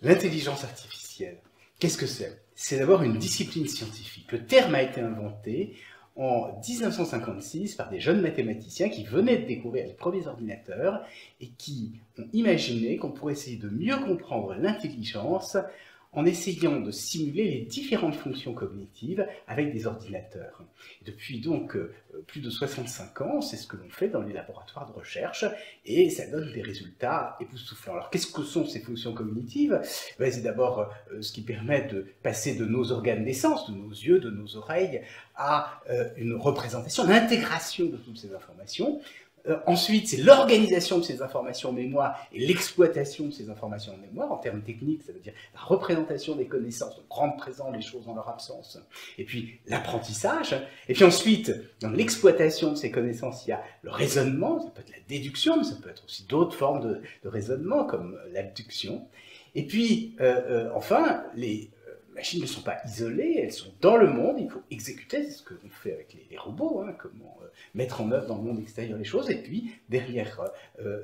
L'intelligence artificielle, qu'est-ce que c'est? C'est d'abord une discipline scientifique. Le terme a été inventé en 1956 par des jeunes mathématiciens qui venaient de découvrir les premiers ordinateurs et qui ont imaginé qu'on pourrait essayer de mieux comprendre l'intelligence en essayant de simuler les différentes fonctions cognitives avec des ordinateurs. Et depuis donc plus de 65 ans, c'est ce que l'on fait dans les laboratoires de recherche et ça donne des résultats époustouflants. Alors qu'est-ce que sont ces fonctions cognitives? C'est d'abord ce qui permet de passer de nos organes d'essence, de nos yeux, de nos oreilles, à une représentation, l'intégration de toutes ces informations. Ensuite, c'est l'organisation de ces informations en mémoire et l'exploitation de ces informations en mémoire. En termes techniques, ça veut dire la représentation des connaissances, donc rendre présent les choses en leur absence. Et puis l'apprentissage. Et puis ensuite, dans l'exploitation de ces connaissances, il y a le raisonnement, ça peut être la déduction, mais ça peut être aussi d'autres formes de raisonnement, comme l'abduction. Et puis, enfin, les machines ne sont pas isolées, elles sont dans le monde, il faut exécuter, c'est ce que l'on fait avec les robots, hein, comment mettre en œuvre dans le monde extérieur les choses, et puis, dernier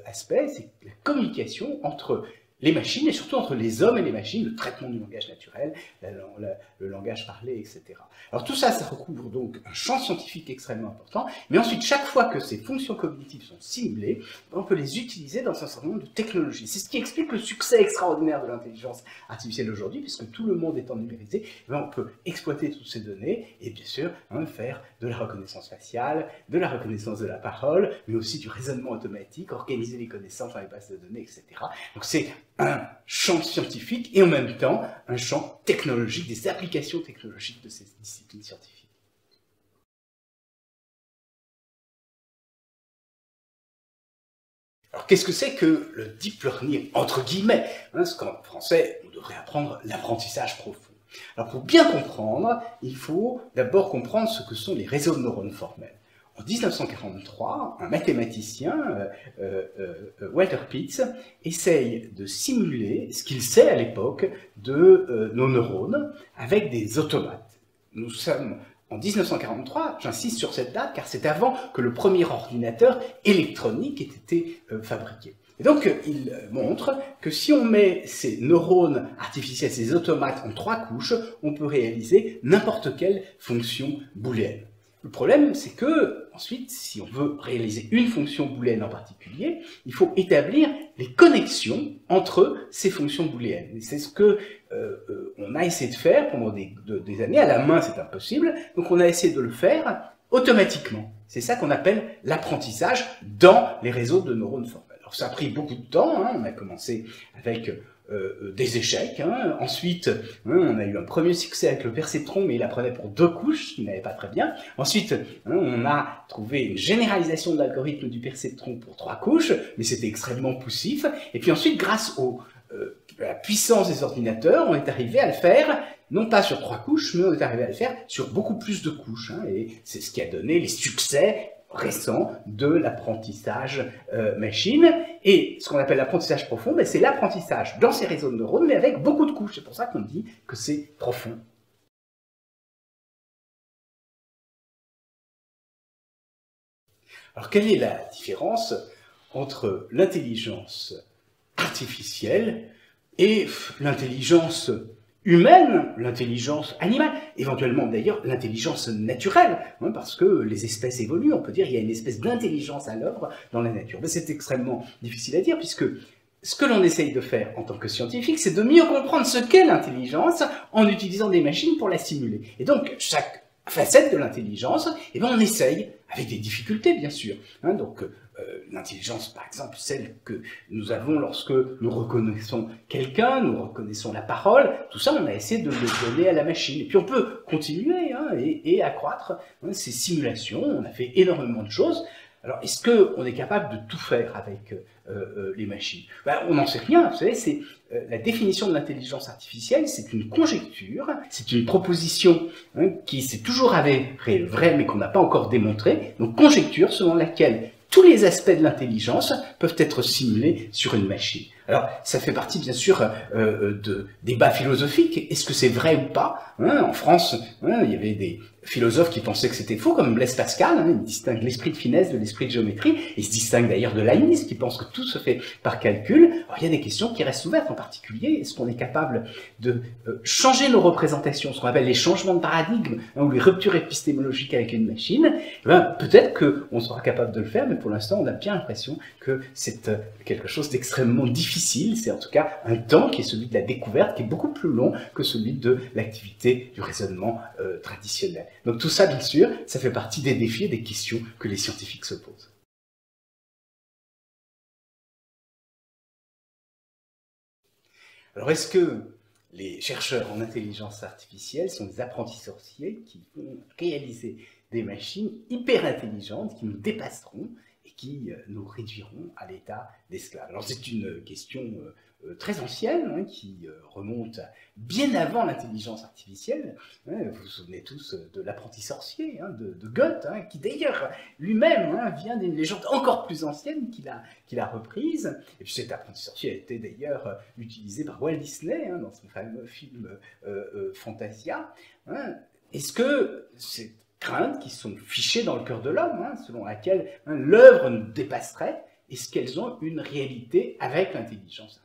aspect, c'est la communication entre les machines, et surtout entre les hommes et les machines, le traitement du langage naturel, le langage parlé, etc. Alors tout ça, ça recouvre donc un champ scientifique extrêmement important, mais ensuite, chaque fois que ces fonctions cognitives sont simulées, on peut les utiliser dans un certain nombre de technologies. C'est ce qui explique le succès extraordinaire de l'intelligence artificielle aujourd'hui, puisque tout le monde étant numérisé, on peut exploiter toutes ces données, et bien sûr, faire de la reconnaissance faciale, de la reconnaissance de la parole, mais aussi du raisonnement automatique, organiser les connaissances dans les bases de données, etc. Donc c'est un champ scientifique et en même temps un champ technologique, des applications technologiques de ces disciplines scientifiques. Alors qu'est-ce que c'est que le deep learning, entre guillemets, ce qu'en français on devrait apprendre l'apprentissage profond. Alors pour bien comprendre, il faut d'abord comprendre ce que sont les réseaux de neurones formels. En 1943, un mathématicien, Walter Pitts, essaye de simuler ce qu'il sait à l'époque de nos neurones avec des automates. Nous sommes en 1943, j'insiste sur cette date, car c'est avant que le premier ordinateur électronique ait été fabriqué. Et donc, il montre que si on met ces neurones artificiels, ces automates en 3 couches, on peut réaliser n'importe quelle fonction booléenne. Le problème, c'est que, ensuite, si on veut réaliser une fonction booléenne en particulier, il faut établir les connexions entre ces fonctions booléennes. Et c'est ce que on a essayé de faire pendant des années. À la main, c'est impossible. Donc, on a essayé de le faire automatiquement. C'est ça qu'on appelle l'apprentissage dans les réseaux de neurones formels. Alors, ça a pris beaucoup de temps. On a commencé avec des échecs. Ensuite, on a eu un premier succès avec le perceptron, mais il apprenait pour 2 couches, ce qui n'allait pas très bien. Ensuite, on a trouvé une généralisation de l'algorithme du perceptron pour 3 couches, mais c'était extrêmement poussif. Et puis ensuite, grâce à la puissance des ordinateurs, on est arrivé à le faire, non pas sur 3 couches, mais on est arrivé à le faire sur beaucoup plus de couches. Et c'est ce qui a donné les succès récent de l'apprentissage machine. Et ce qu'on appelle l'apprentissage profond, c'est l'apprentissage dans ces réseaux de neurones, mais avec beaucoup de couches. C'est pour ça qu'on dit que c'est profond. Alors, quelle est la différence entre l'intelligence artificielle et l'intelligence humaine, l'intelligence animale, éventuellement d'ailleurs l'intelligence naturelle, parce que les espèces évoluent, on peut dire qu'il y a une espèce d'intelligence à l'œuvre dans la nature. Mais c'est extrêmement difficile à dire, puisque ce que l'on essaye de faire en tant que scientifique, c'est de mieux comprendre ce qu'est l'intelligence en utilisant des machines pour la simuler. Et donc, chaque facette de l'intelligence, on essaye, avec des difficultés bien sûr, l'intelligence, par exemple, celle que nous avons lorsque nous reconnaissons quelqu'un, nous reconnaissons la parole, tout ça, on a essayé de le donner à la machine. Et puis on peut continuer et accroître ces simulations, on a fait énormément de choses. Alors, est-ce qu'on est capable de tout faire avec les machines? On n'en sait rien, vous savez, c'est la définition de l'intelligence artificielle, c'est une conjecture, c'est une proposition qui s'est toujours avérée vraie, mais qu'on n'a pas encore démontrée, donc conjecture selon laquelle tous les aspects de l'intelligence peuvent être simulés sur une machine. Alors, ça fait partie, bien sûr, de débats philosophiques. Est-ce que c'est vrai ou pas, hein? En France, hein, il y avait des philosophes qui pensaient que c'était faux, comme Blaise Pascal, hein, il distingue l'esprit de finesse de l'esprit de géométrie, et il se distingue d'ailleurs de Leibniz, qui pense que tout se fait par calcul. Alors, il y a des questions qui restent ouvertes, en particulier, est-ce qu'on est capable de changer nos représentations, ce qu'on appelle les changements de paradigme, hein, ou les ruptures épistémologiques avec une machine? Peut-être qu'on sera capable de le faire, mais pour l'instant, on a bien l'impression que c'est quelque chose d'extrêmement difficile. C'est en tout cas un temps qui est celui de la découverte, qui est beaucoup plus long que celui de l'activité du raisonnement traditionnel. Donc tout ça, bien sûr, ça fait partie des défis et des questions que les scientifiques se posent. Alors est-ce que les chercheurs en intelligence artificielle sont des apprentis sorciers qui vont réaliser des machines hyper intelligentes qui nous dépasseront et qui nous réduiront à l'état d'esclaves? Alors c'est une question très ancienne, hein, qui remonte bien avant l'intelligence artificielle. Hein, vous vous souvenez tous de l'apprenti sorcier, hein, de Goethe, hein, qui d'ailleurs lui-même, hein, vient d'une légende encore plus ancienne qu'il a reprise. Et puis cet apprenti sorcier a été d'ailleurs utilisé par Walt Disney, hein, dans son fameux film Fantasia. Hein. Est-ce que ces craintes qui sont fichées dans le cœur de l'homme, hein, selon laquelle, hein, l'œuvre nous dépasserait, est-ce qu'elles ont une réalité avec l'intelligence artificielle?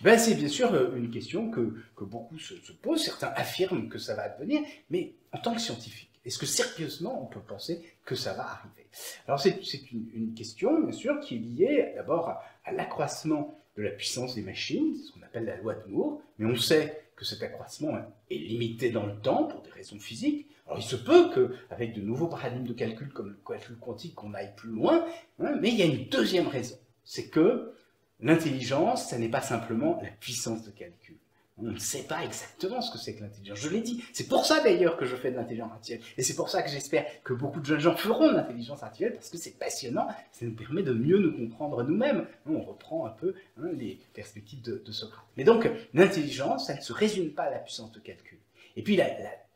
Ben, c'est bien sûr une question que beaucoup se posent. Certains affirment que ça va advenir, mais en tant que scientifique, est-ce que sérieusement on peut penser que ça va arriver? Alors c'est une question, bien sûr, qui est liée d'abord à l'accroissement de la puissance des machines, c'est ce qu'on appelle la loi de Moore, mais on sait que cet accroissement est limité dans le temps pour des raisons physiques. Alors il se peut qu'avec de nouveaux paradigmes de calcul comme le calcul quantique, on aille plus loin, hein, mais il y a une deuxième raison, c'est que l'intelligence, ça n'est pas simplement la puissance de calcul. On ne sait pas exactement ce que c'est que l'intelligence. Je l'ai dit, c'est pour ça d'ailleurs que je fais de l'intelligence artificielle. Et c'est pour ça que j'espère que beaucoup de jeunes gens feront de l'intelligence artificielle, parce que c'est passionnant, ça nous permet de mieux nous comprendre nous-mêmes. On reprend un peu, hein, les perspectives de Socrate. Mais donc, l'intelligence, ça ne se résume pas à la puissance de calcul. Et puis la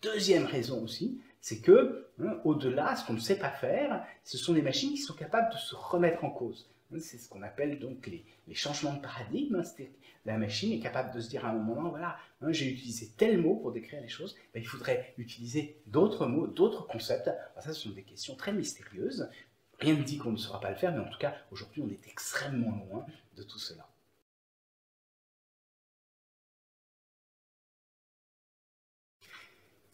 deuxième raison aussi, c'est que, hein, au-delà, ce qu'on ne sait pas faire, ce sont des machines qui sont capables de se remettre en cause. C'est ce qu'on appelle donc les changements de paradigme. La machine est capable de se dire à un moment donné, voilà, hein, j'ai utilisé tel mot pour décrire les choses, ben, il faudrait utiliser d'autres mots, d'autres concepts. Alors ça, ce sont des questions très mystérieuses. Rien ne dit qu'on ne saura pas le faire, mais en tout cas, aujourd'hui, on est extrêmement loin de tout cela.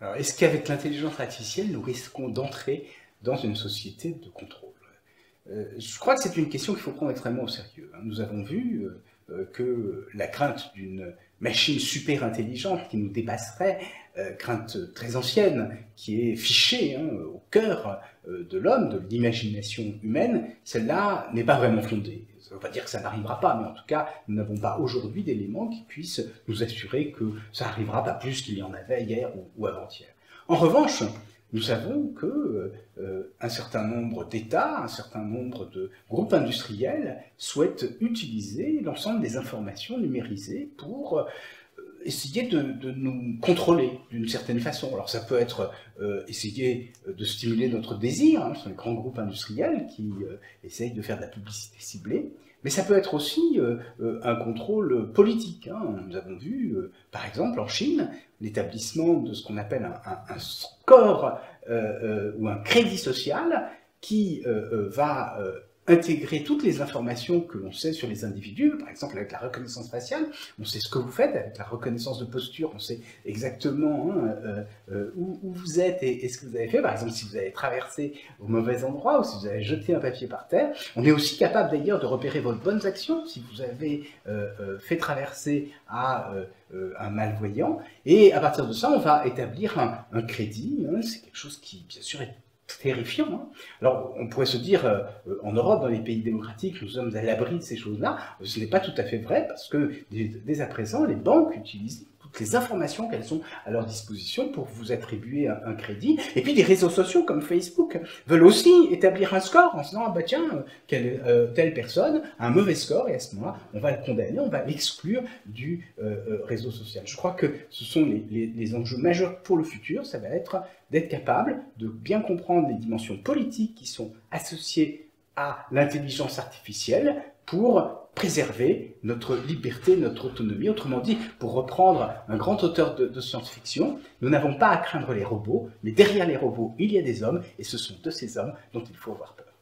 Alors, est-ce qu'avec l'intelligence artificielle, nous risquons d'entrer dans une société de contrôle? Je crois que c'est une question qu'il faut prendre extrêmement au sérieux. Nous avons vu que la crainte d'une machine super intelligente qui nous dépasserait, crainte très ancienne, qui est fichée, hein, au cœur de l'homme, de l'imagination humaine, celle-là n'est pas vraiment fondée. Ça ne veut pas dire que ça n'arrivera pas, mais en tout cas, nous n'avons pas aujourd'hui d'éléments qui puissent nous assurer que ça n'arrivera pas plus qu'il y en avait hier ou avant-hier. En revanche, nous savons qu'un certain nombre d'États, un certain nombre de groupes industriels souhaitent utiliser l'ensemble des informations numérisées pour essayer de nous contrôler d'une certaine façon. Alors ça peut être essayer de stimuler notre désir, hein, ce sont les grands groupes industriels qui essayent de faire de la publicité ciblée, mais ça peut être aussi un contrôle politique. Hein. Nous avons vu, par exemple, en Chine, l'établissement de ce qu'on appelle un score ou un crédit social qui va intégrer toutes les informations que l'on sait sur les individus, par exemple avec la reconnaissance faciale, on sait ce que vous faites, avec la reconnaissance de posture, on sait exactement, hein, où vous êtes et ce que vous avez fait, par exemple si vous avez traversé au mauvais endroit ou si vous avez jeté un papier par terre. On est aussi capable d'ailleurs de repérer vos bonnes actions, si vous avez fait traverser à un malvoyant, et à partir de ça, on va établir un crédit, hein, c'est quelque chose qui, bien sûr, est terrifiant. Hein. Alors, on pourrait se dire, en Europe, dans les pays démocratiques, nous sommes à l'abri de ces choses-là. Ce n'est pas tout à fait vrai, parce que dès à présent, les banques utilisent toutes les informations qu'elles ont à leur disposition pour vous attribuer un crédit. Et puis, des réseaux sociaux comme Facebook veulent aussi établir un score en se disant, ah bah tiens, telle personne a un mauvais score, et à ce moment-là, on va le condamner, on va l'exclure du réseau social. Je crois que ce sont les enjeux majeurs pour le futur, ça va être d'être capable de bien comprendre les dimensions politiques qui sont associées à l'intelligence artificielle pour préserver notre liberté, notre autonomie. Autrement dit, pour reprendre un grand auteur de science-fiction, nous n'avons pas à craindre les robots, mais derrière les robots, il y a des hommes, et ce sont de ces hommes dont il faut avoir peur.